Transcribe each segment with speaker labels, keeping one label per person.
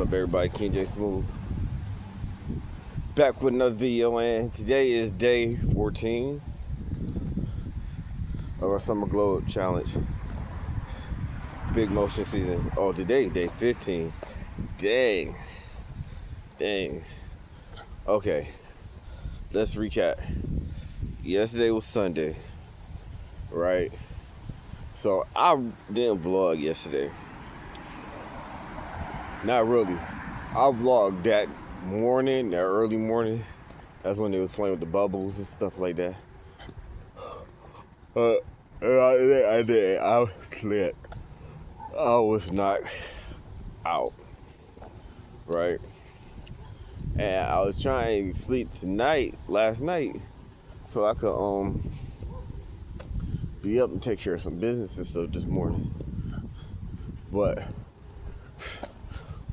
Speaker 1: up, everybody? King J Smooth back with another video, and today is day 14 of our Summer Globe Challenge. Big motion season. Oh, today, day 15. Dang. Okay, let's recap. Yesterday was Sunday, right? So I didn't vlog yesterday. Not really. I vlogged that morning, that early morning. That's when they was playing with the bubbles and stuff like that. I did. I slept. I was knocked out, right? And I was trying to sleep last night, so I could be up and take care of some business and stuff this morning. But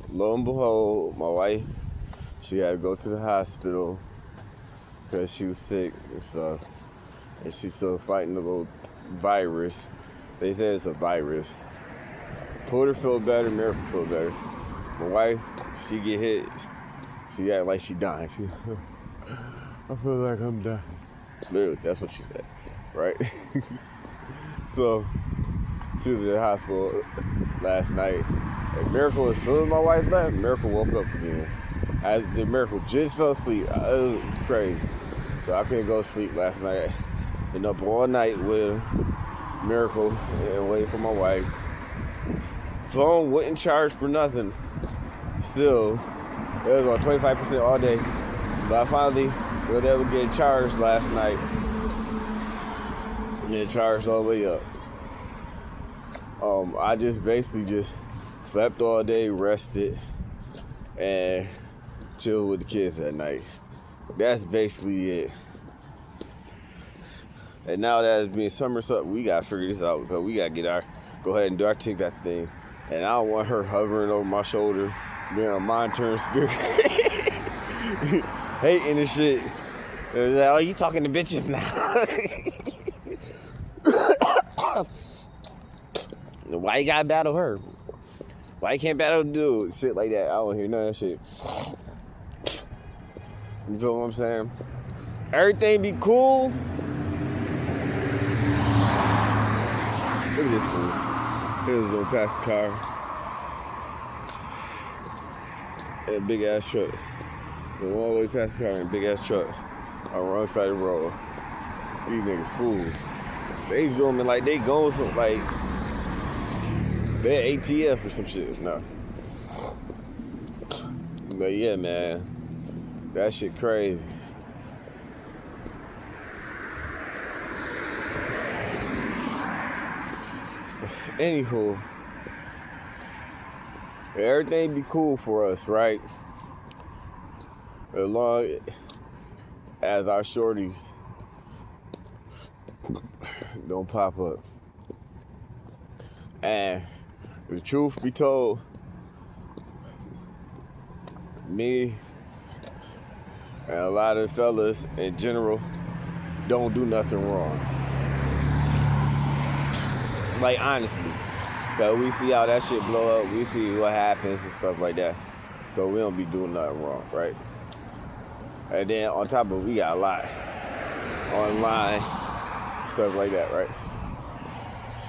Speaker 1: lo and behold, my wife, she had to go to the hospital because she was sick and stuff, and she's still fighting the little virus. They said it's a virus. Pulled her feel better, Miracle feel better. My wife, she get hit, she act like she dying. I feel like I'm dying. Literally, that's what she said, right? So she was in the hospital last night. And Miracle, as soon as my wife left, Miracle woke up again. The Miracle just fell asleep. It was crazy. So I couldn't go to sleep last night. Been up all night with Miracle and waiting for my wife. Phone wouldn't charge for nothing. Still, it was on 25% all day. But I finally was able to get charged last night. And it charged all the way up. I just basically slept all day, rested, and chilled with the kids at night. That's basically it. And now that it's being summer, we gotta figure this out because we gotta go ahead and do our TikTok thing. And I don't want her hovering over my shoulder, being a monitoring spirit, hating and shit. And like, oh, you talking to bitches now? Why you gotta battle her? Why you can't battle a dude? Shit like that. I don't hear none of that shit. You feel what I'm saying? Everything be cool. Look at this fool. Here's a past car. And a big ass truck. Went all the way past the car and a big ass truck on the wrong side of the road. These niggas fools. They zooming like they going some like they're ATF or some shit. No. But yeah, man. That shit crazy. Anywho, everything be cool for us, right? As long as our shorties don't pop up. And the truth be told, me and a lot of fellas in general don't do nothing wrong. Like, honestly. Because we see how that shit blow up. We see what happens and stuff like that. So we don't be doing nothing wrong, right? And then on top of it, we got a lot online, stuff like that, right?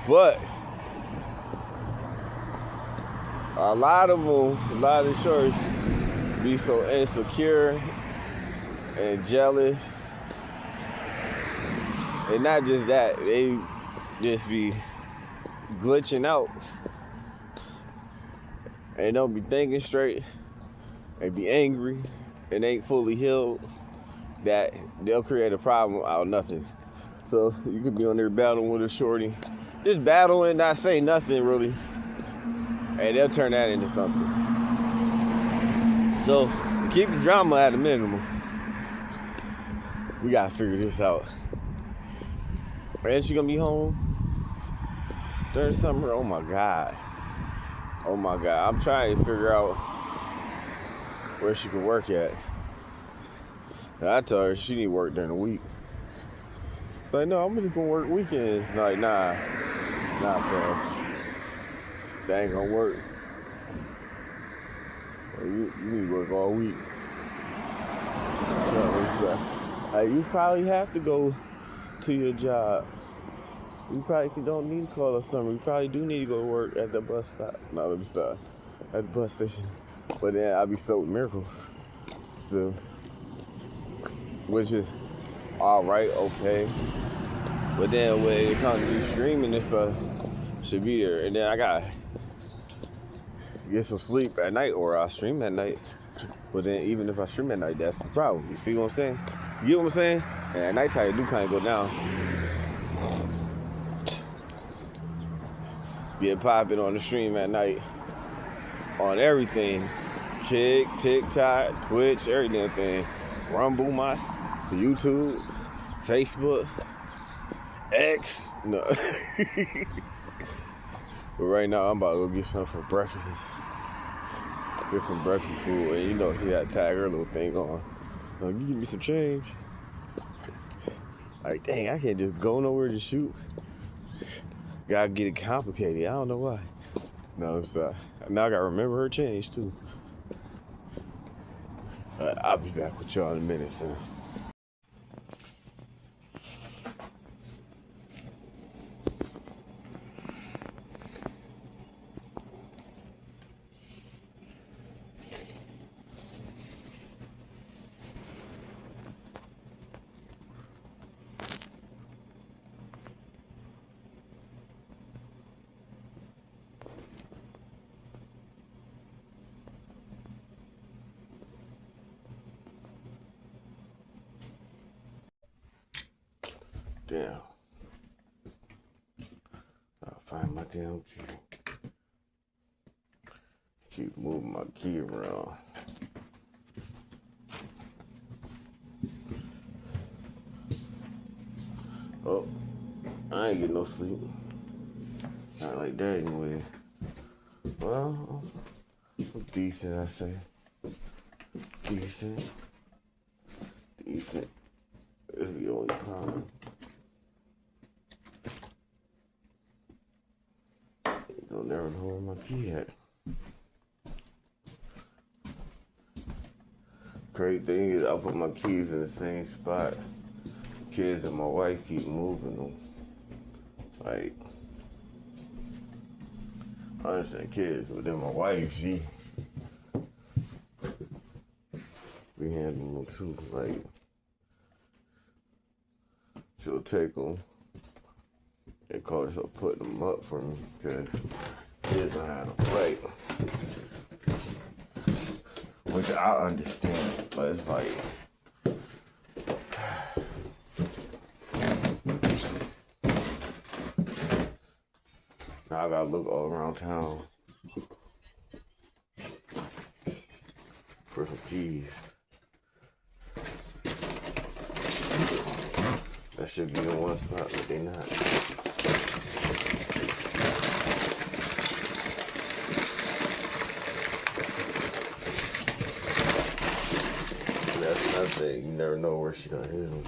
Speaker 1: But a lot of the shorts be so insecure and jealous. And not just that, they just be glitching out and don't be thinking straight and be angry and ain't fully healed, that they'll create a problem out of nothing. So you could be on there battling with a shorty, just battling, not say nothing really, and they'll turn that into something. So keep the drama at a minimum. We gotta figure this out. And she gonna be home during summer. Oh my God. I'm trying to figure out where she could work at. And I told her she need to work during the week. Like, no, I'm just gonna work weekends. Like, nah, fam. That ain't gonna work. You need to work all week. So, you probably have to go to your job. You probably don't need to call or something. You probably do need to go to work at the bus stop. No, let me stop. At the bus station. But then I'll be so Miracle still. Which is alright, okay. But then when it comes to streaming and stuff, should be there. And then I gotta get some sleep at night or I'll stream at night. But then even if I stream at night, that's the problem. You see what I'm saying? You get what I'm saying? And at nighttime, it do kind of go down. Get popping on the stream at night. On everything. Kick, TikTok, Twitch, every damn thing. Rumble, my YouTube, Facebook, X. No. But right now, I'm about to go get something for breakfast. Get some breakfast food. And you know, she had to tag her little thing on. Like, you give me some change. Like, dang, I can't just go nowhere to shoot. Gotta get it complicated. I don't know why. No, I'm sorry. Now I gotta remember her change too. I'll be back with y'all in a minute, man. Damn. I'll find my damn key. Keep moving my key around. Oh, I ain't getting no sleep. Not like that anyway. Well, I'm decent, I say. Decent. It's the only problem. You'll never know where my key at. Crazy thing is, I put my keys in the same spot. Kids and my wife keep moving them. Like, I understand kids, but then my wife, she be handling them too. Like, she'll take them and call herself putting them up for me because kids don't have them right. Which I understand, but it's like, now I gotta look all around town for some keys. That should be in one spot, but they not. That's another thing. You never know where she gonna hit them.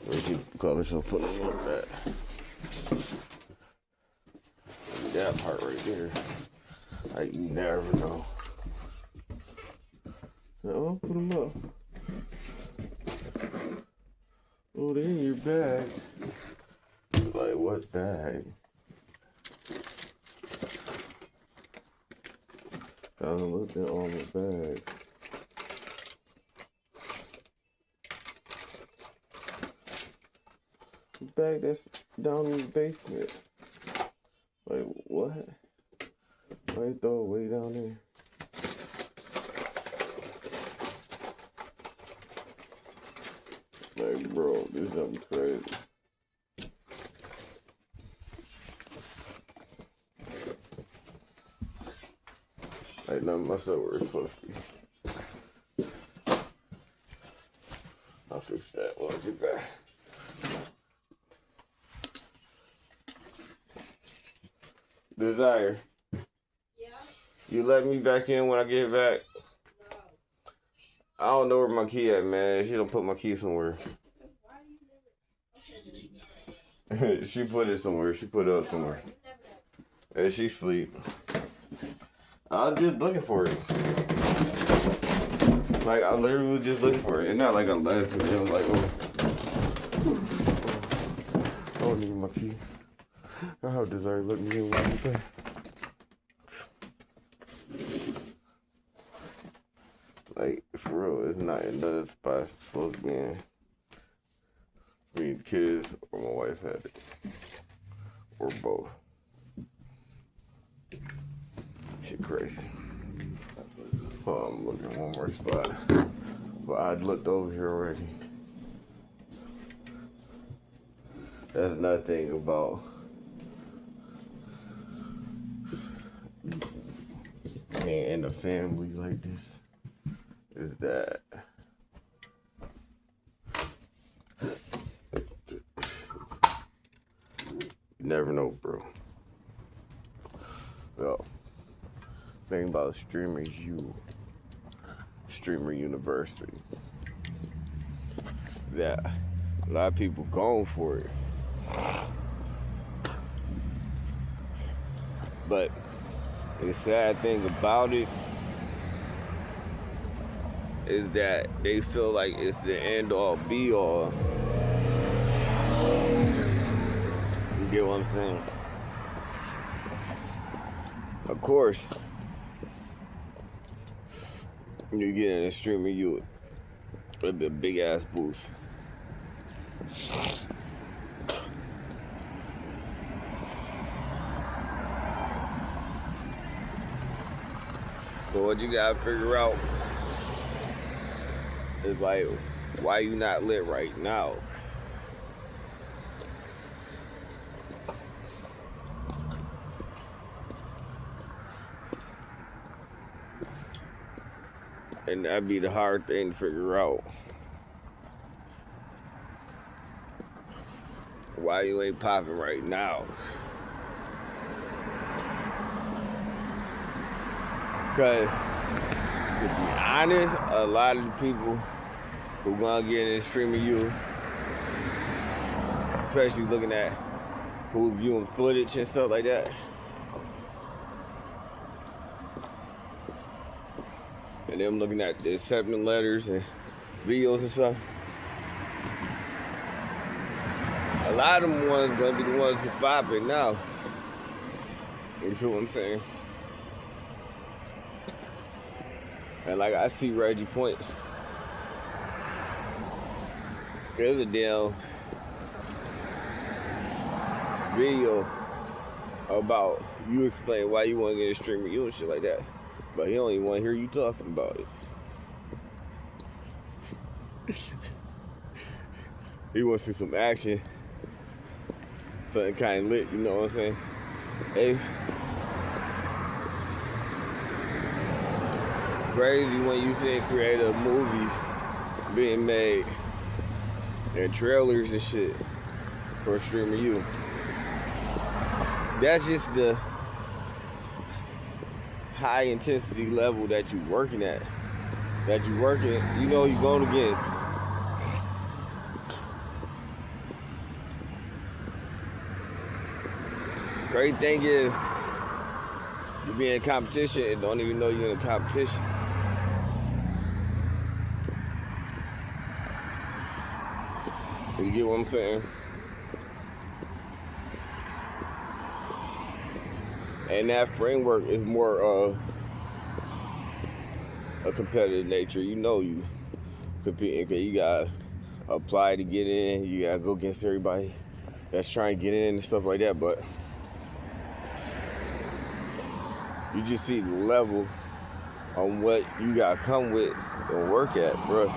Speaker 1: When she call herself putting them like that. That part right there. Like, you never know. So, I'll put them up. Oh, they in your bag. Like, what bag? I don't look at all my bags. The bag that's down in the basement. Like, what? Why you throw it way down there? Like, bro, this is something crazy. Like, none of my stuff where it's supposed to be. I'll fix that when I get back. Desire.
Speaker 2: Yeah?
Speaker 1: You let me back in when I get back?
Speaker 2: No.
Speaker 1: I don't know where my key at, man. She don't put my key somewhere.
Speaker 2: Why do you never... Okay.
Speaker 1: She put it somewhere. She put it up somewhere. And she sleep. I was just looking for it. Like, I literally was just looking for it. It's not like I left and then like, oh, I don't need my key. I hope this already looked me in one thing. Like, for real, it's not in the spot it's supposed to be in. Me, the kids, or my wife had it. Or both. Shit crazy. I'm looking at one more spot. But I'd looked over here already. That's another thing about being in a family like this, is that you never know, bro. Well, thing about Streamer University, that a lot of people going for it. But the sad thing about it is that they feel like it's the end all be all. You get what I'm saying? Of course, you get in a Streamer U with a big ass boost. But what you gotta figure out is like, why you not lit right now? And that'd be the hard thing to figure out. Why you ain't popping right now? Because, to be honest, a lot of the people who gonna get in Streamer U, especially looking at who's viewing footage and stuff like that, and them looking at the acceptance letters and videos and stuff, a lot of them ones gonna be the ones who popping now. You feel what I'm saying? And like I see Reggie Point, there's a damn video about you explain why you want to get a Streamer U and shit like that, but he don't even want to hear you talking about it. He wants to see some action, something kind of lit, you know what I'm saying? Hey, crazy when you see creative movies being made and trailers and shit for Streamer U. That's just the high intensity level that you're working at, you know you're going against. Great thing is, you be in competition and don't even know you're in a competition. You get what I'm saying? And that framework is more of a competitive nature. You know you competing because you gotta apply to get in. You gotta go against everybody that's trying to get in and stuff like that. But you just see the level on what you gotta come with and work at, bro.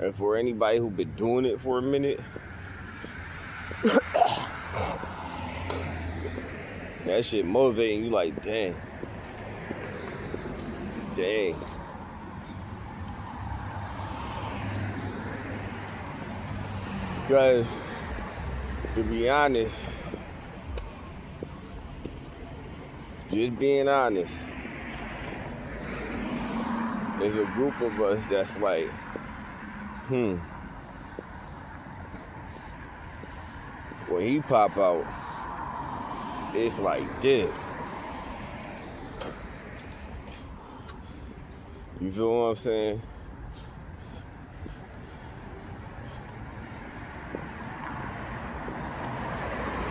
Speaker 1: And for anybody who been doing it for a minute, that shit motivating you like, dang. Because, to be honest, just being honest, there's a group of us that's like, when he pop out, it's like this. You feel what I'm saying?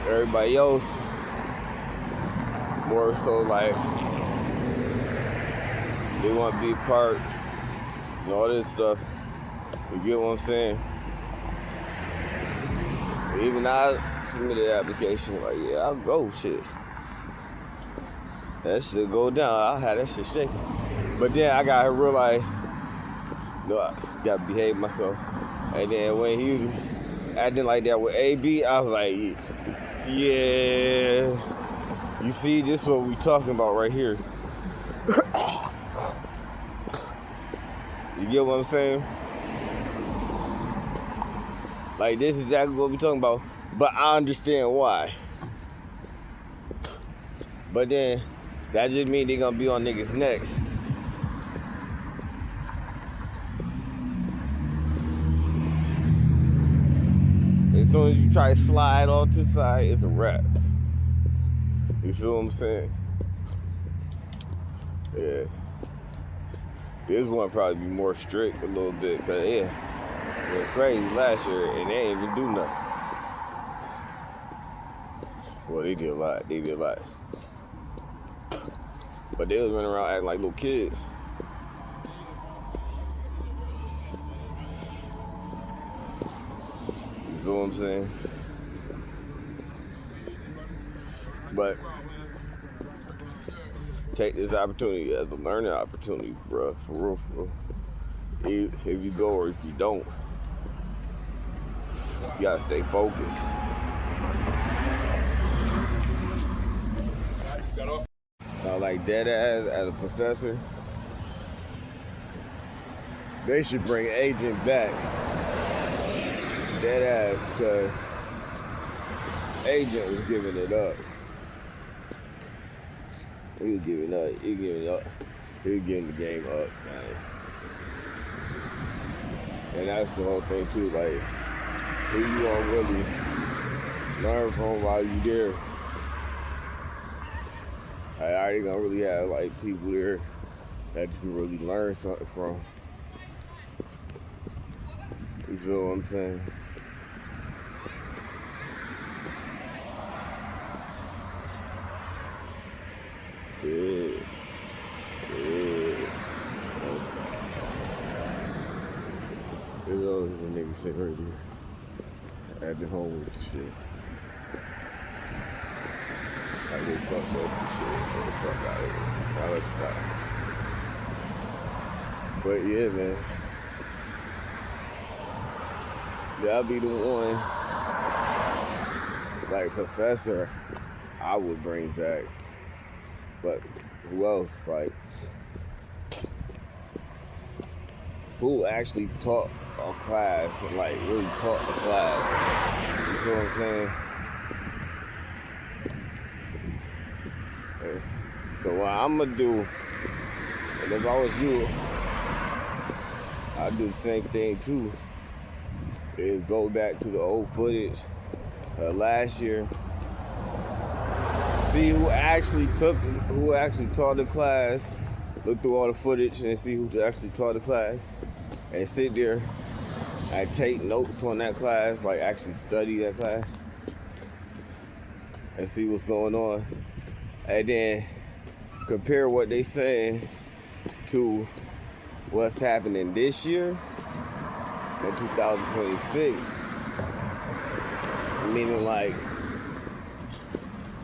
Speaker 1: Everybody else, more so like, they want to be part and all this stuff. You get what I'm saying? Even I submitted the application, like, yeah, I'll go, shit. That shit go down, I had that shit shaking. But then I gotta realize, I gotta behave myself. And then when he was acting like that with AB, I was like, yeah, you see, this is what we talking about right here. You get what I'm saying? Like, this is exactly what we talking about, but I understand why. But then, that just means they gonna be on niggas' necks. As soon as you try to slide off to the side, it's a wrap. You feel what I'm saying? Yeah. This one probably be more strict a little bit, cause it went crazy last year and they ain't even do nothing. Well, they did a lot. But they was running around acting like little kids. You feel what I'm saying? But take this opportunity as a learning opportunity, bro. For real, for real. If you go or if you don't, you gotta stay focused. Like dead ass as a professor, they should bring agent back. Dead ass, because agent was giving it up. He was giving the game up, man. And that's the whole thing too, like, who you gonna really learn from while you there? I already gonna really have like people there that you can really learn something from. You feel what I'm saying? Yeah. There's always a nigga sitting right here at the home with the shit. Like they fucked up and shit. Get the fuck out of here. Now let's stop. But yeah, man. That'll be the one, like professor, I would bring back. But who else? Like, who actually taught a class and like really taught the class? You feel what I'm saying? So what I'm gonna do, and if I was you, I'd do the same thing too, is go back to the old footage last year, see who actually taught the class, look through all the footage and see who actually taught the class, and sit there and take notes on that class, like actually study that class and see what's going on, and then compare what they saying to what's happening this year in 2026, meaning like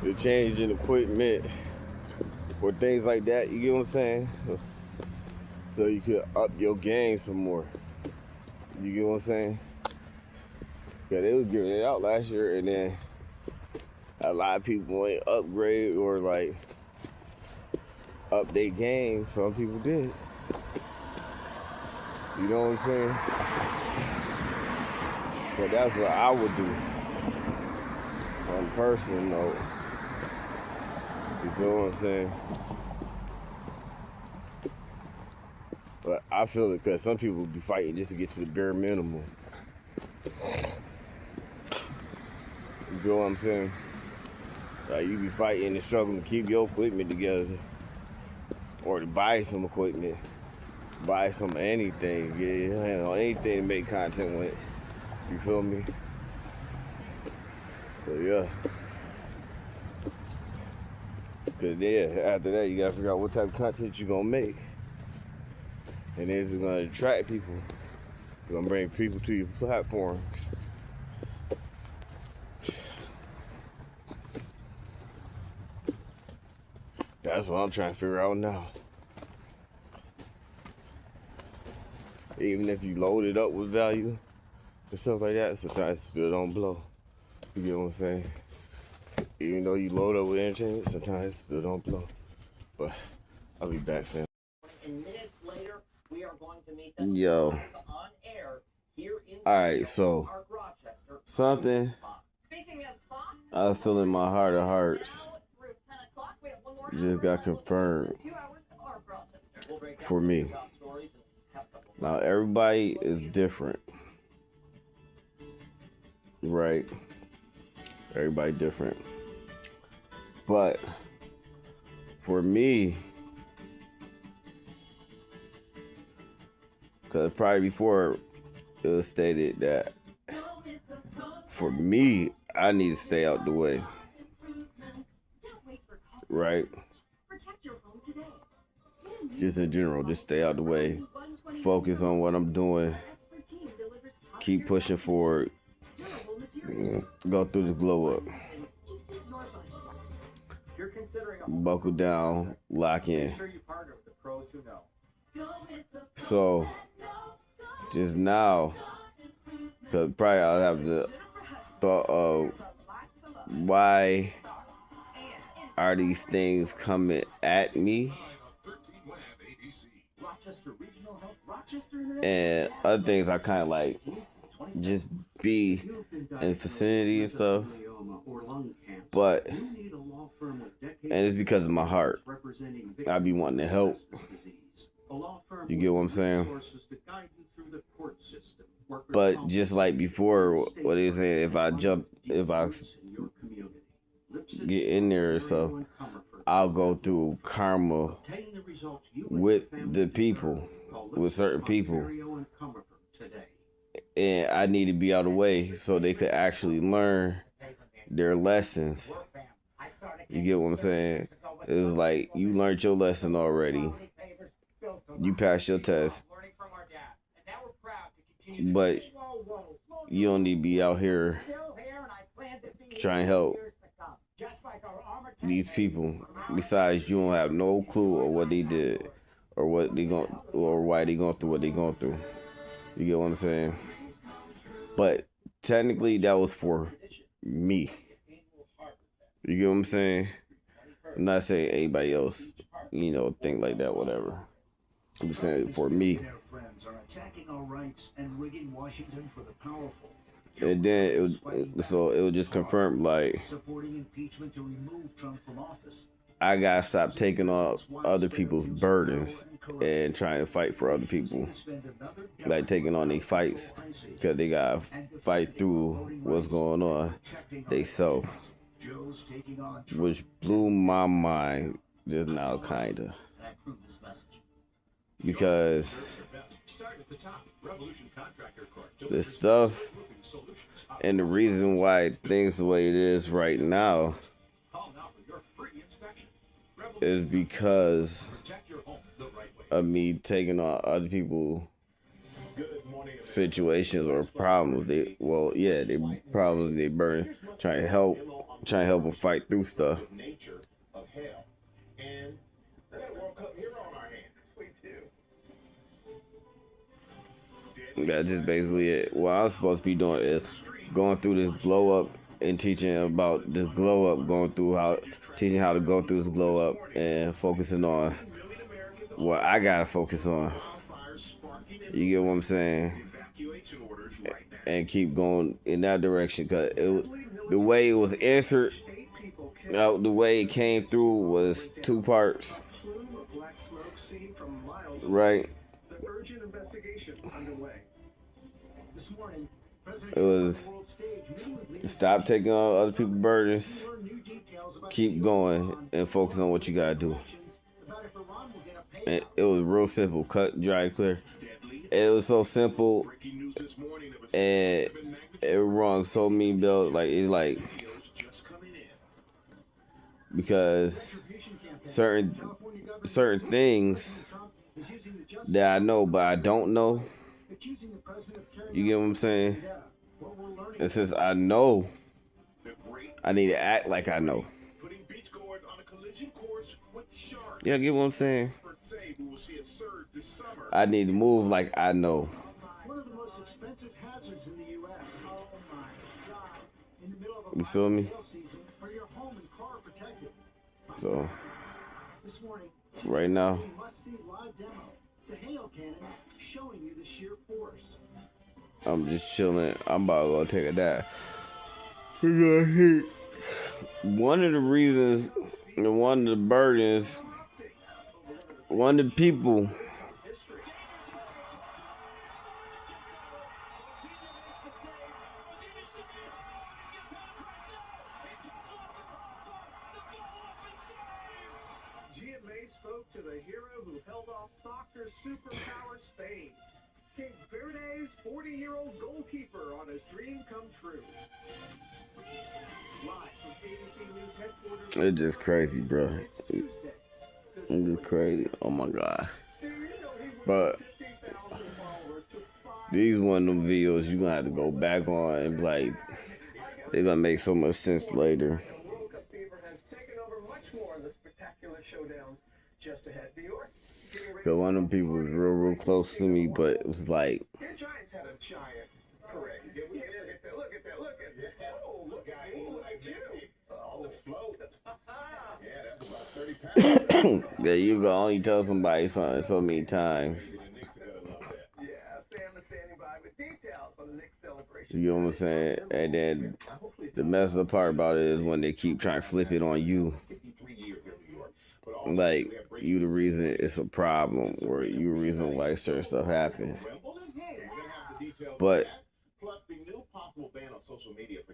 Speaker 1: the change in equipment or things like that, you get what I'm saying? So you could up your game some more. You get what I'm saying? Yeah, they was giving it out last year, and then a lot of people ain't upgrade or like update games. Some people did. You know what I'm saying? But that's what I would do on a personal note. You feel what I'm saying? But I feel it because some people be fighting just to get to the bare minimum. You feel what I'm saying? Like you be fighting and struggling to keep your equipment together, or to buy some equipment, buy some anything, anything to make content with. You feel me? So yeah. Cause yeah, after that you gotta figure out what type of content you gonna make, and then it's gonna attract people. You're gonna bring people to your platforms. That's what I'm trying to figure out now. Even if you load it up with value and stuff like that, sometimes it still don't blow. You get what I'm saying? Even though you load up with entertainment, sometimes it still don't blow. But I'll be back, fam.
Speaker 3: And minutes later, we are going to meet them
Speaker 1: Yo.
Speaker 3: live on air here in
Speaker 1: Alright, so
Speaker 3: Park, Rochester.
Speaker 1: something I feel in my heart of hearts just got confirmed for me. Now everybody is different, right? Everybody different, but for me, because probably before it was stated that for me, I need to stay out the way, right? Just in general, just stay out the way. Focus on what I'm doing. Keep pushing forward. Go through the glow up. Buckle down. Lock in. So, just now, because probably I'll have the thought of why are these things coming at me? And other things I kind of like just be in the vicinity and stuff. But, and it's because of my heart. I be wanting to help. You get what I'm saying? But just like before, what they say, if I get in there or so, I'll go through karma with the people, with certain people. And I need to be out of the way so they could actually learn their lessons. You get what I'm saying? It was like, you learned your lesson already. You passed your test. But you don't need to be out here trying to help these people. Besides, you don't have no clue of what they did or what they or why they going through what they going through. You get what I'm saying? But technically, that was for me. You get what I'm saying? I'm not saying anybody else, think like that, whatever. I'm just saying for me. And then it was just confirmed, like, I gotta stop taking on other people's burdens and trying to fight for other people. Like taking on these fights because they gotta fight through what's going on they self. Which blew my mind just now, kinda. Because the stuff and the reason why things the way it is right now is because of me taking on other people's situations or problems. They problems they burn, trying to help them fight through stuff. That's just basically it. What I'm supposed to be doing is going through this glow up and teaching about this glow up, teaching how to go through this glow up and focusing on what I gotta focus on. You get what I'm saying? And keep going in that direction, because the way it was answered, the way it came through was 2 parts. Right? It was stop taking on other people's burdens keep going and focus on what you gotta do. And it was real simple, cut, dry, clear. It was so simple, and it rung so many bells. Like it's like because certain things that I know but I don't know. You get what I'm saying? And since I know, I need to act like I know. Yeah, get what I'm saying? I need to move like I know.
Speaker 4: One of the most expensive hazards in the U.S. Oh my God! In the middle of a
Speaker 1: You feel me?
Speaker 4: hail season, are your home and car protected?
Speaker 1: So
Speaker 4: This morning,
Speaker 1: right now,
Speaker 4: a must-see live demo. The hail cannon showing you the sheer force.
Speaker 1: I'm just chilling. I'm about to go take a dive. One of the reasons, and one of the burdens, one of the people
Speaker 5: GMA spoke to the hero who held off soccer's superpower Spain. Cape Verde's 40-year-old goalkeeper on his dream come true. Live from ABC News headquarters.
Speaker 1: it's just crazy, bro. It's just crazy. Oh my God. But these one of them videos you gonna have to go back on and be like, they're gonna make so much sense later.
Speaker 5: World Cup fever has taken over much more of the spectacular showdowns just ahead. New York.
Speaker 1: Cause one of them people was real close to me, but it was like,
Speaker 5: Your Giants had a giant. Correct. Look at that. Look at that. Oh, look at me. Look at you. Oh, the float. Yeah, that's about 30 pounds.
Speaker 1: there you go. Only tell somebody something so many times.
Speaker 5: Yeah, Sam is standing by with details on the Knicks celebration.
Speaker 1: You know what I'm saying? And then the messed up part about it is when they keep trying to flip it on you. Like, you the reason it's a problem, or you the reason why certain stuff happen. But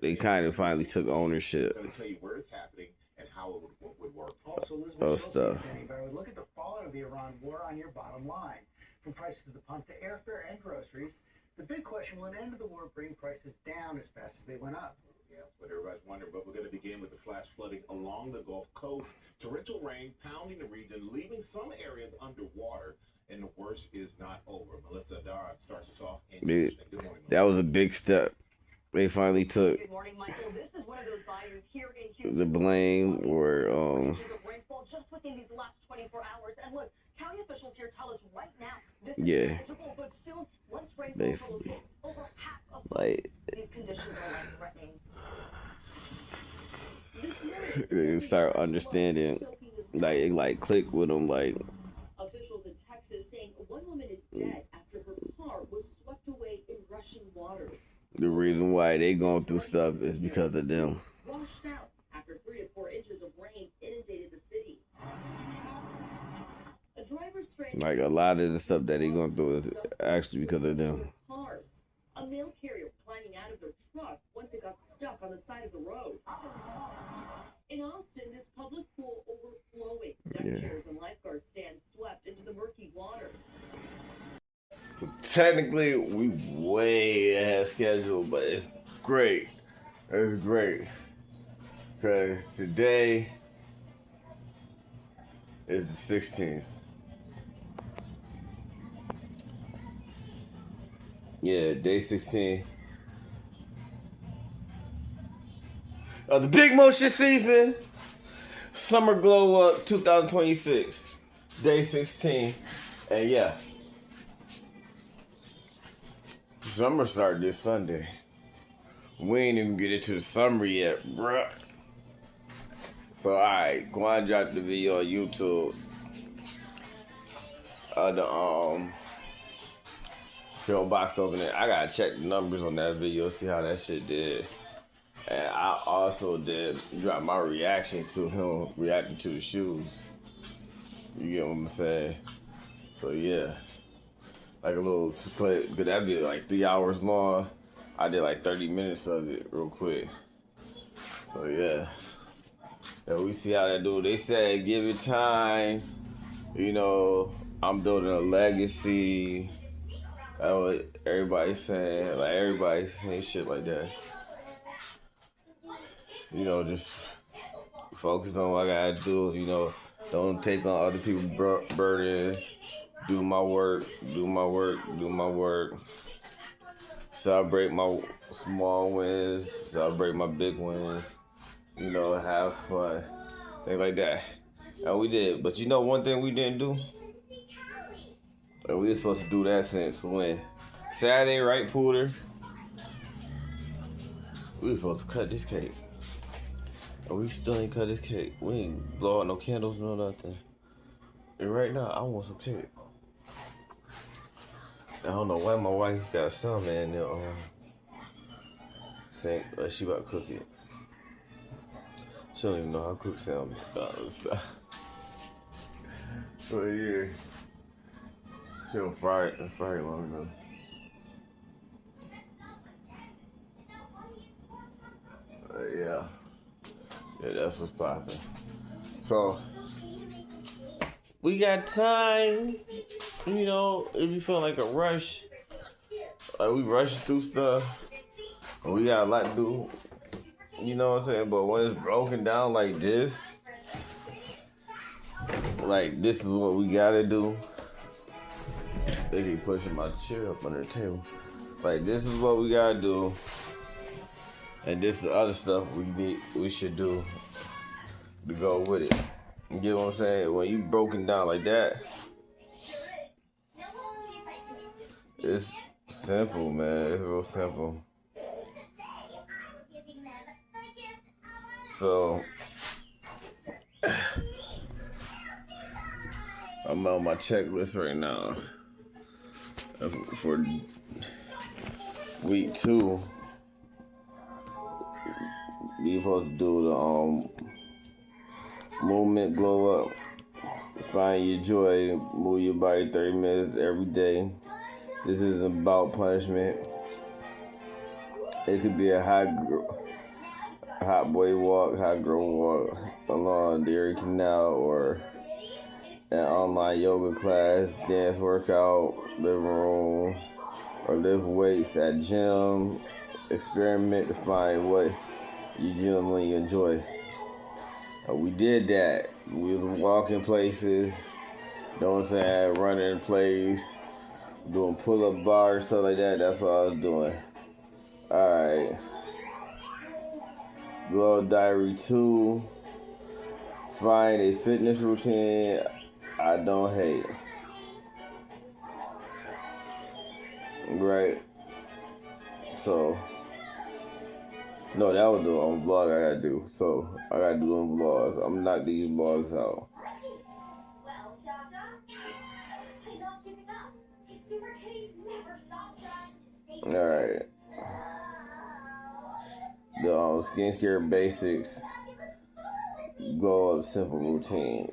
Speaker 1: they kind of finally took ownership of stuff.
Speaker 4: Look at the fallout of the Iran war on your bottom line. From prices at the pump to airfare and groceries, the big question, will an end to the war bring prices down as fast as they went up?
Speaker 6: Yeah, that's what everybody's wondering. But we're going to begin with the flash flooding along the Gulf Coast. Torrential rain pounding the region, leaving some areas underwater. And the worst is not over. Melissa Dodd starts us off. In Houston. Good morning,
Speaker 1: That was a big step. They finally took
Speaker 3: Good morning, Michael. This is one of those fires here in Houston.
Speaker 1: the blame, or
Speaker 3: Inches of rainfall just within these last 24 hours. And look, county officials here tell us right now this is
Speaker 1: Yeah.
Speaker 3: manageable, but soon, once rainfall
Speaker 1: Basically.
Speaker 3: totals over half of
Speaker 1: like
Speaker 3: these conditions are life-threatening. This morning,
Speaker 1: they start understanding, like it like click with them, like
Speaker 7: Officials in Texas saying one woman is dead after her car was swept away in Russian waters.
Speaker 1: the reason why they going through stuff is because of them.
Speaker 7: Washed out after 3 to 4 inches of rain inundated the city. A driver stranded.
Speaker 1: Like a lot of the stuff that they going through is actually because of them.
Speaker 7: Cars. A mail carrier climbing out of their truck once it got stuck on the side of the road. In Austin, this public pool overflowing. Deck
Speaker 1: Yeah.
Speaker 7: chairs and lifeguard stands swept into the murky water.
Speaker 1: Technically, we way ahead of schedule, but it's great. It's great. Because today is the 16th. Yeah, day 16 of the Big Motion season. Summer Glow Up 2026. Day 16. And yeah. Summer started this Sunday. We ain't even get into the summer yet, bruh. So alright, Quan dropped the video on YouTube. The film box opening. I gotta check the numbers on that video, see how that shit did. And I also did drop my reaction to him reacting to the shoes. You get what I'm saying? So yeah. Like a little clip, because that'd be like 3 hours long. I did like 30 minutes of it real quick. So yeah. And we see how that do. They said give it time. You know, I'm building a legacy. That's what everybody's saying. Like everybody's saying shit like that. You know, just focus on what I gotta do. You know, don't take on other people's burdens. Do my work. Do my work. Do my work. Celebrate my small wins. Celebrate my big wins. You know, have fun. Things like that. And we did. But you know one thing we didn't do? And we were supposed to do that since when? Saturday, right, Pooter? We were supposed to cut this cake. And we still ain't cut this cake. We ain't blow out no candles, no nothing. And right now, I want some cake. I don't know why my wife got some in there saying she about to cook it. She don't even know how to cook salmon. So yeah. She don't fry it long enough. Yeah. Yeah, that's what's poppin'. So, we got time. You know, if you feel like a rush, like we rushing through stuff, and we got a lot to do. You know what I'm saying? But when it's broken down like this is what we gotta do. They keep pushing my chair up under the table. Like, this is what we gotta do. And this is the other stuff we should do to go with it. You get what I'm saying? When you broken down like that, it's simple, man. It's real simple. So, I'm on my checklist right now for week 2. We supposed to do the movement glow up. Find your joy. Move your body 30 minutes every day. This isn't about punishment. It could be a hot boy walk, hot girl walk along the Erie Canal, or an online yoga class, dance workout, living room, or lift weights at gym. Experiment to find what you genuinely enjoy. We did that. We was walking places, you know what I'm saying, running in place, doing pull-up bars, stuff like that. That's what I was doing. Alright. Glow Diary 2. Find a fitness routine I don't hate. Right? So, no, that was the vlog I gotta do. So, I gotta do them vlogs. I'm gonna knock these vlogs out. Alright. The skincare basics. Glow up simple routine.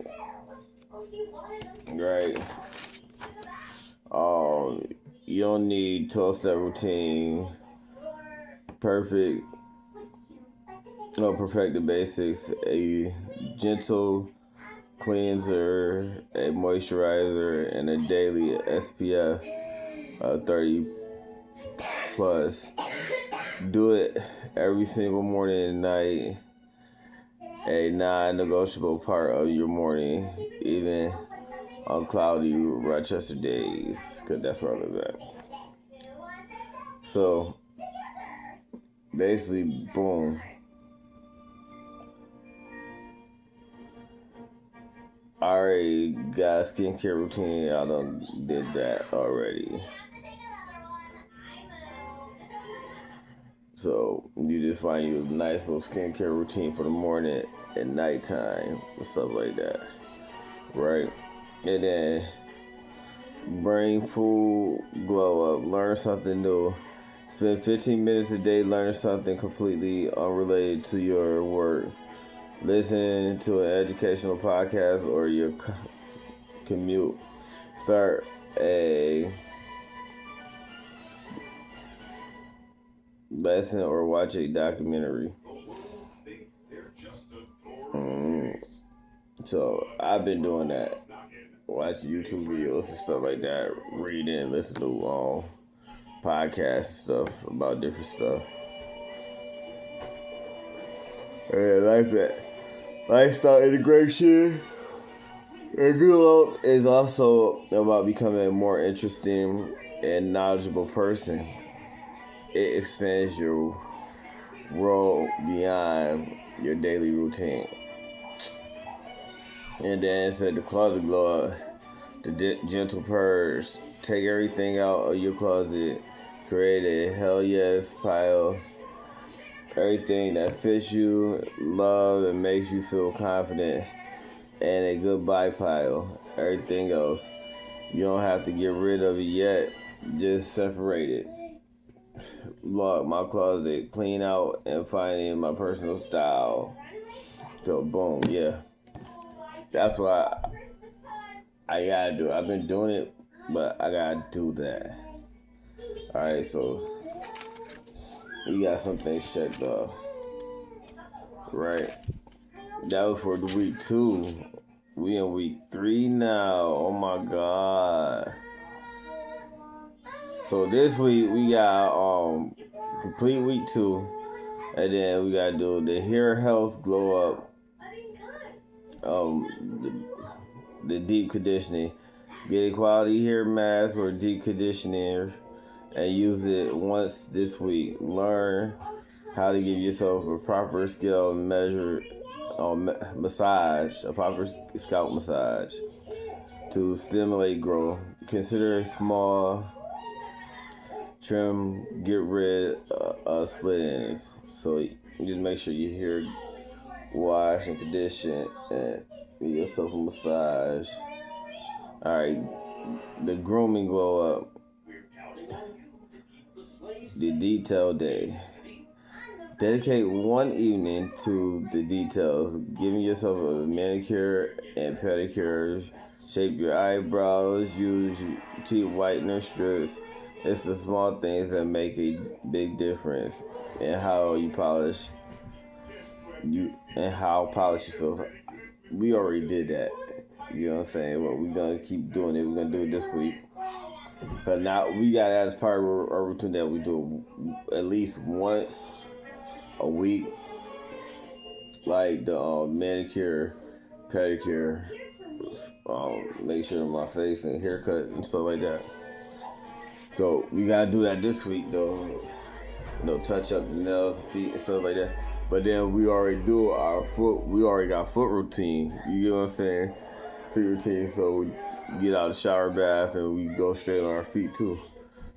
Speaker 1: Right? You don't need 12-step routine. Perfect the basics. A gentle cleanser, a moisturizer, and a daily SPF 30 plus. Do it every single morning and night. A non-negotiable part of your morning, even on cloudy Rochester days, because that's where I live at. So, basically, boom. I already got a skincare routine. I done did that already. So, you just find you a nice little skincare routine for the morning and nighttime and stuff like that. Right? And then brain food, glow up, learn something new. Spend 15 minutes a day learning something completely unrelated to your work. Listen to an educational podcast or your commute. Start a lesson or watch a documentary. So I've been doing that, watching YouTube videos and stuff like that, reading, listening to podcasts and stuff about different stuff. And lifestyle integration. And Google is also about becoming a more interesting and knowledgeable person. It expands your world beyond your daily routine. And then it said the closet glow up, the gentle purge. Take everything out of your closet, create a hell yes pile. Everything that fits you, love, and makes you feel confident, and a goodbye pile. Everything else, you don't have to get rid of it yet. Just separate it. Lock my closet, clean out, and finding my personal style. So boom, yeah. That's what I gotta do. I've been doing it, but I gotta do that. Alright, so we got some things checked off. Right. That was for the week 2. We in week 3 now. Oh my god. So this week we got complete week 2. And then we gotta do the hair health glow up. The deep conditioning. Get a quality hair mask or deep conditioner and use it once this week. Learn how to give yourself a proper scalp measure massage, a proper scalp massage to stimulate growth. Consider a small trim, get rid of split ends. So just make sure your hair wash and condition and give yourself a massage. Alright, the grooming glow up. The detail day. Dedicate one evening to the details, giving yourself a manicure and pedicure. Shape your eyebrows, use teeth whitener strips. It's the small things that make a big difference in how you polish and how polished you feel. We already did that. You know what I'm saying? But we're gonna keep doing it. We're gonna do it this week. But now we got that as part of our routine that we do at least once a week, like the manicure, pedicure, make sure my face and haircut and stuff like that. So we gotta do that this week though. Touch up the nails, feet, and stuff like that. But then we already do our foot. We already got foot routine. You get what I'm saying? Feet routine. So we get out of the shower bath and we go straight on our feet too.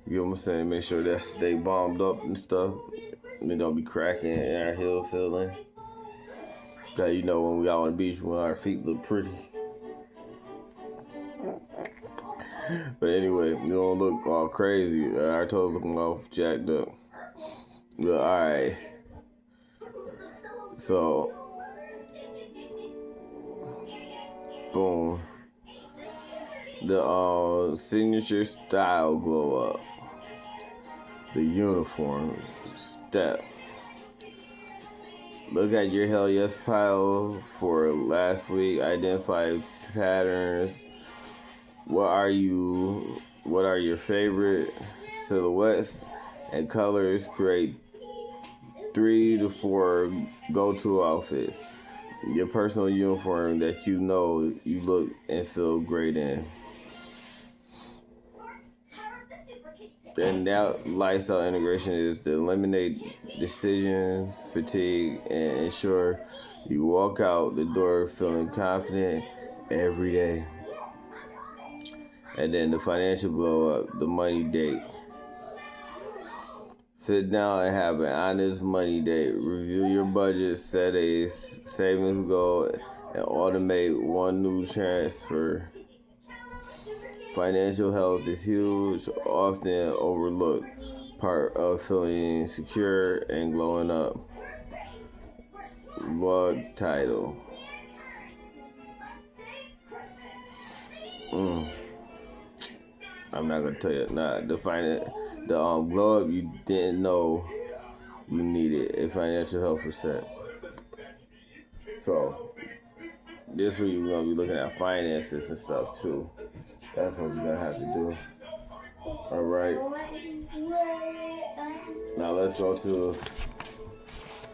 Speaker 1: You know what I'm saying? Make sure that stay bombed up and stuff. And they don't be cracking in our heel ceiling. Cause when we out on the beach, when our feet look pretty. But anyway, you don't look all crazy. Our toes looking all jacked up. But alright. So, boom. The signature style glow up. The uniform step. Look at your hell yes pile for last week. Identify patterns. What are your favorite silhouettes and colors? Create 3 to 4 go-to outfits. Your personal uniform that you look and feel great in. And now lifestyle integration is to eliminate decisions, fatigue, and ensure you walk out the door feeling confident every day. And then the financial glow up, the money date. Sit down and have an honest money date. Review your budget, set a savings goal, and automate one new transfer. Financial health is huge, often overlooked part of feeling secure and glowing up. Blog title. I'm not gonna tell you. Define it. The glow up you didn't know you needed a financial health reset. So this week we're gonna be looking at finances and stuff too. That's what you're gonna have to do. All right. Now let's go to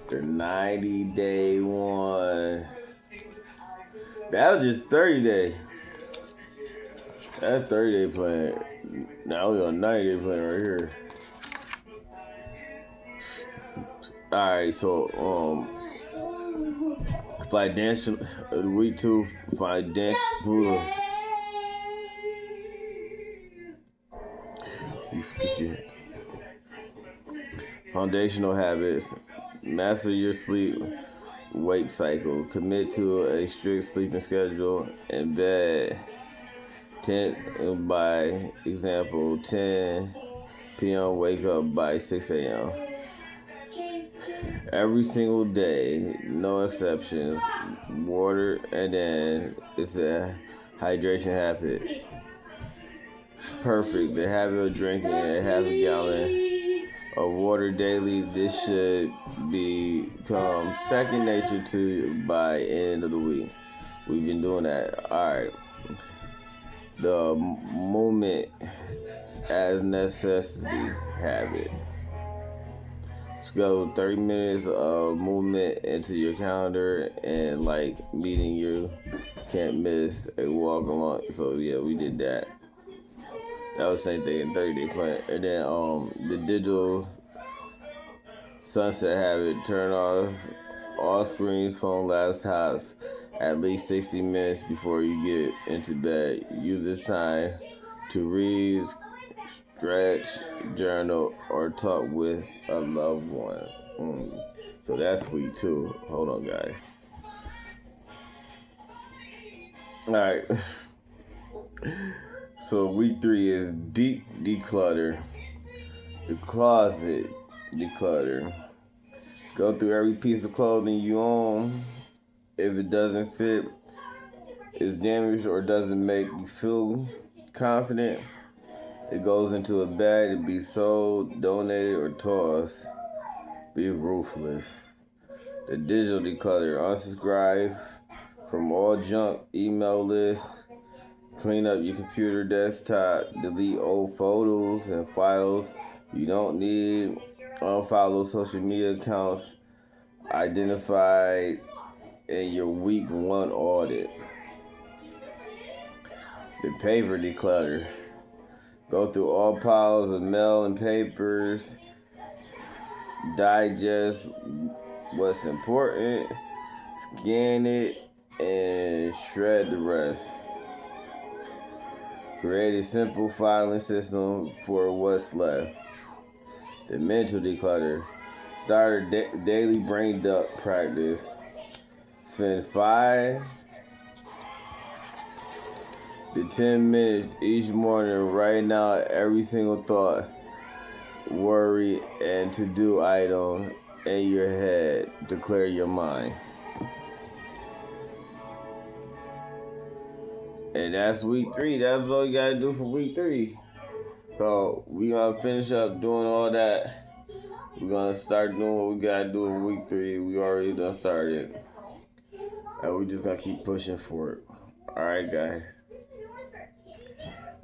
Speaker 1: the 90-day one. That was just 30 days. That 30-day plan. Now we on 90-day plan right here. All right, so financial week 2 financial. He's speaking. Foundational habits. Master your sleep wake cycle. Commit to a strict sleeping schedule and bed. 10 by example 10 p.m. wake up by 6 a.m. Every single day, no exceptions. Water, and then it's a hydration habit. Perfect. The habit of drinking a half a gallon of water daily. This should become second nature to you by end of the week. We've been doing that. All right. The movement as necessity habit. Schedule 30 minutes of movement into your calendar, and like meeting you can't miss a walk along. So yeah, we did that. That was the same thing in 30-day plan. And then the digital sunset habit. Turn off all screens, phone, laptops at least 60 minutes before you get into bed. Use this time to read, stretch, journal, or talk with a loved one. So that's week 2. Hold on, guys. All right. So week 3 is deep declutter. The closet declutter. Go through every piece of clothing you own. If it doesn't fit, is damaged, or doesn't make you feel confident, it goes into a bag to be sold, donated, or tossed. Be ruthless. The digital declutter. Unsubscribe from all junk email lists. Clean up your computer desktop. Delete old photos and files you don't need. Unfollow social media accounts identified in your week 1 audit. The paper declutter. Go through all piles of mail and papers. Digest what's important. Scan it and shred the rest. Create a simple filing system for what's left. The mental declutter. Start a daily brain dump practice. Spend 5 to 10 minutes each morning writing out every single thought, worry, and to-do item in your head to clear your mind. And that's week 3. That's all you gotta do for week 3. So we gonna finish up doing all that. We're gonna start doing what we gotta do in week 3. We already done started. And we just gonna keep pushing for it. Alright, guys.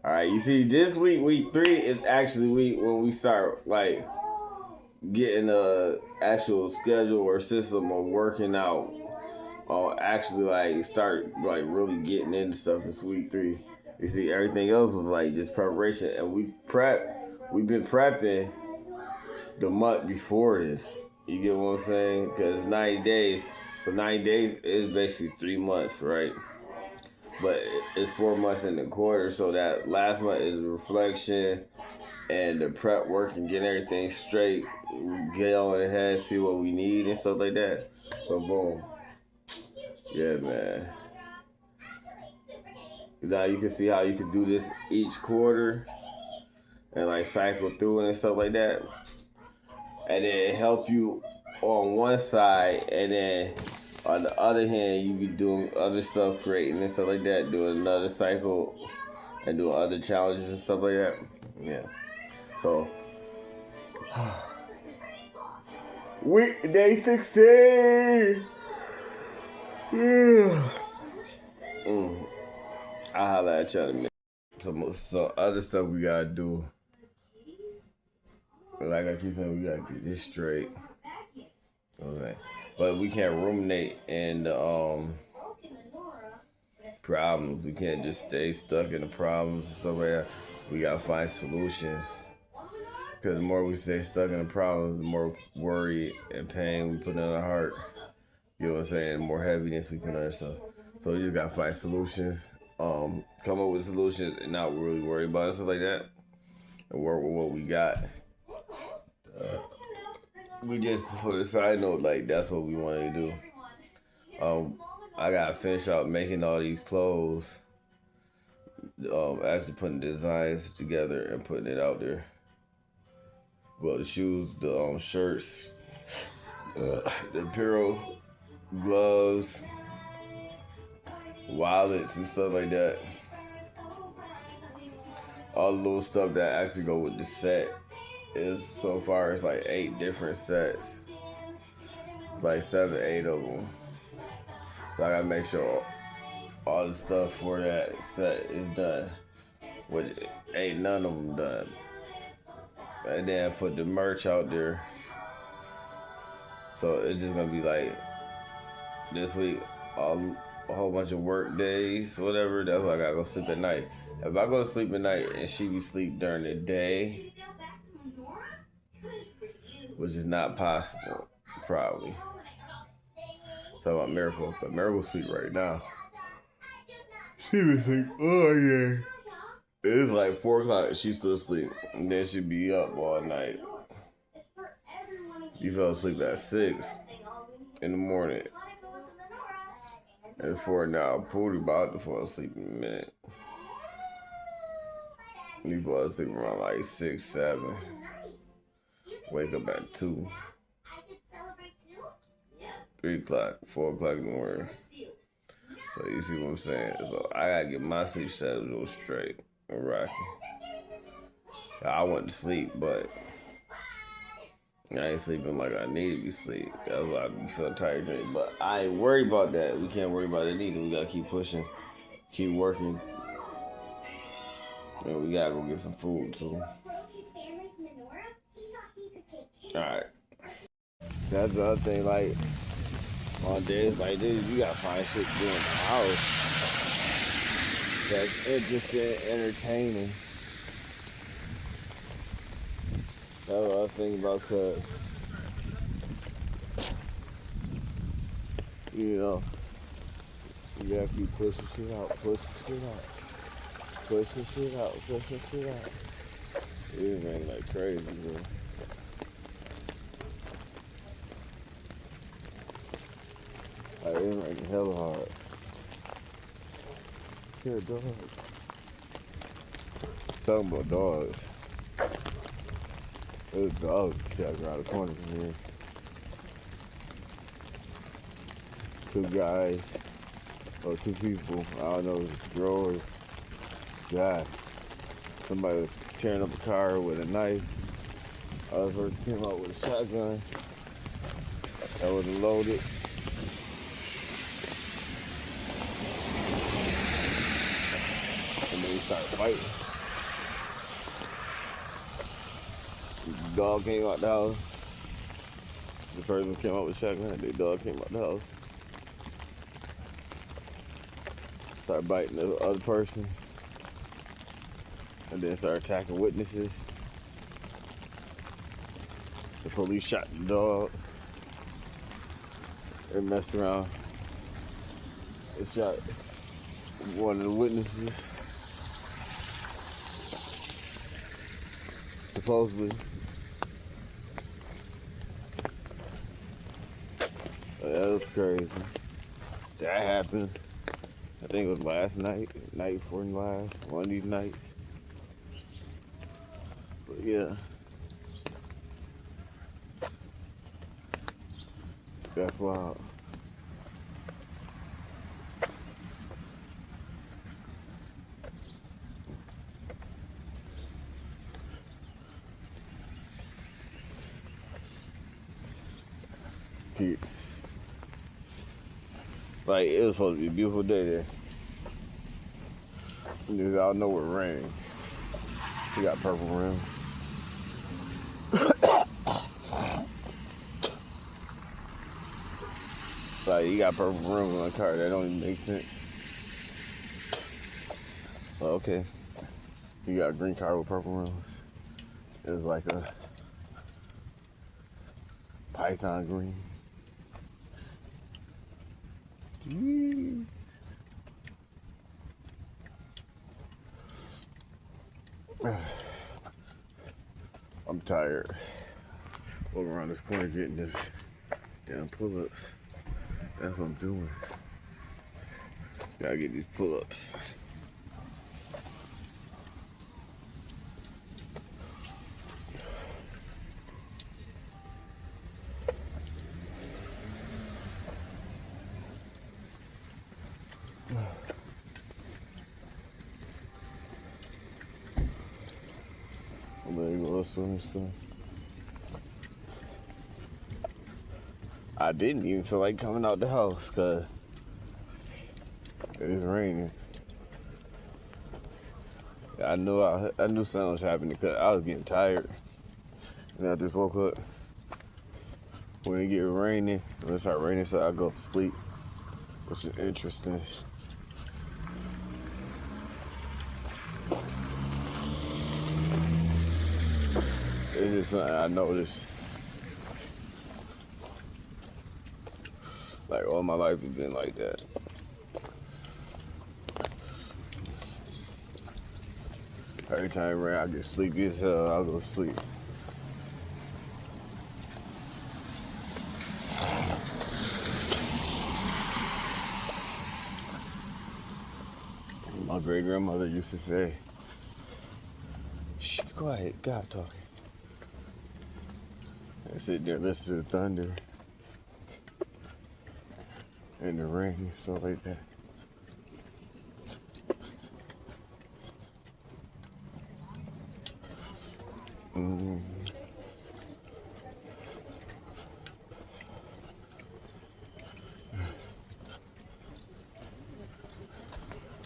Speaker 1: Alright, you see, this week 3 is actually week when we start like getting a actual schedule or system of working out. Or actually like start like really getting into stuff. It's week 3. You see, everything else was like just preparation, and we've been prepping the month before this. You get what I'm saying? Because 90 days. So 90 days is basically 3 months, right? But it's 4 months in the quarter, so that last month is reflection and the prep work and getting everything straight. Get on ahead, see what we need and stuff like that. So boom. Yeah, man. Now you can see how you can do this each quarter and like cycle through it and stuff like that. And then help you on one side, and then on the other hand, you be doing other stuff, creating and stuff like that, doing another cycle and doing other challenges and stuff like that. Yeah. So, week day 16. Yeah. I'll holla at you in a minute. So other stuff we gotta do. Like I keep saying, we gotta get this straight. Okay. But we can't ruminate in the problems. We can't just stay stuck in the problems and stuff like that. We gotta find solutions. Because the more we stay stuck in the problems, the more worry and pain we put in our heart. You know what I'm saying? The more heaviness we put on ourselves. So we just gotta find solutions. Come up with solutions and not really worry about it, stuff like that. And work with what we got. We just put a side note, like that's what we wanted to do. I gotta finish out making all these clothes. Actually putting designs together and putting it out there. Well, the shoes, the shirts, the apparel, gloves, wallets and stuff like that. All the little stuff that actually go with the set is so far it's like 8 different sets. Like 7, 8 of them. So I gotta make sure all the stuff for that set is done. Which ain't none of them done. And then put the merch out there. So it's just gonna be like this week, a whole bunch of work days, whatever. That's why I gotta go sleep at night. If I go to sleep at night and she be sleep during the day, which is not possible, probably. Talk about Miracle, but Miracle sleep right now. She be sleep, oh yeah. It's like 4 o'clock, she still asleep, and then she be up all night. You fell asleep at 6 in the morning. And 4 now, Pooty about to fall asleep in a minute. You fall asleep around like 6, 7. Wake up at 2. 3 o'clock, 4 o'clock in the morning. So you see what I'm saying? So I gotta get my sleep schedule straight and rocking. I went to sleep, but I ain't sleeping like I need to be sleep. That's why I be feeling tired today. But I ain't worried about that. We can't worry about it either. We gotta keep pushing, keep working. And we gotta go get some food too. Alright. That's the other thing, like on days like this, you gotta find shit to do in the house that's interesting, entertaining. That's what I was thinking about, cause you know, you gotta keep pushing shit out, pushing shit out. It ain't like crazy, bro. Like, it's like hella hard. Yeah, dog. Talking about dogs. There's a dog around the corner from here. 2 guys, or 2 people. I don't know if it's a girl or guy. Somebody was tearing up a car with a knife. Other person came out with a shotgun that wasn't loaded. And then we started fighting. The dog came out the house. The person came out with a shotgun. The dog came out the house. Started biting the other person. And then started attacking witnesses. The police shot the dog. They messed around. They shot one of the witnesses. Supposedly. That was crazy. That happened. I think it was last night, night before last, one of these nights. But yeah. That's wild. Like, it was supposed to be a beautiful day there. Niggas out know it rain. He got purple rims. Like, you got purple rims on a car. That don't even make sense. Well, okay. You got a green car with purple rims. It's like a python green. I'm tired. Walking around this corner getting this damn pull-ups. That's what I'm doing. Gotta get these pull-ups. There you go, some stuff. I didn't even feel like coming out the house because it was raining. I knew something was happening because I was getting tired. And I just woke up. When it get raining, when it start raining, so I go to sleep, which is interesting. It's just something I noticed. Like, all my life has been like that. Every time it rains, I get sleepy as hell. I'll go to sleep. My great-grandmother used to say, "Shh, be quiet, God talking." I sit there and listen to the thunder and the rain and stuff like that.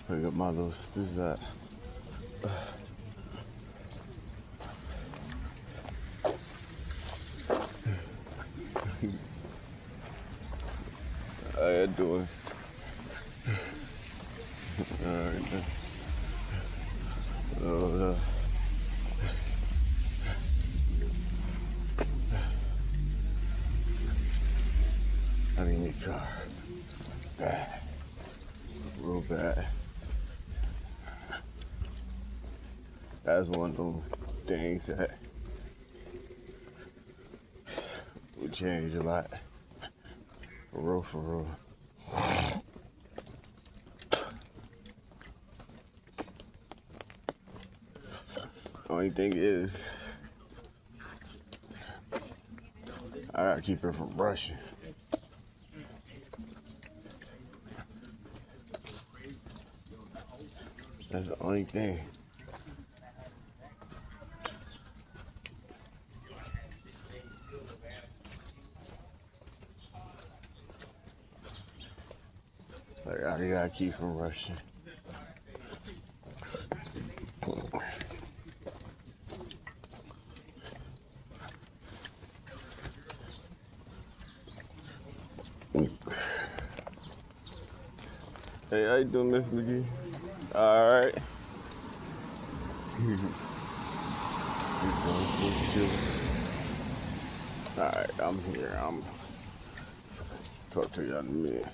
Speaker 1: I got my little spizat. How you doing? Alright. I need a car. Bad. Real bad. That's one of them things that would change a lot. For real, for real. Only thing is, I gotta keep her from rushing. That's the only thing. Like, I gotta keep from rushing. Hey, how you doing, Miss McGee? All right. All right, I'm here. I'm talk to you in a minute.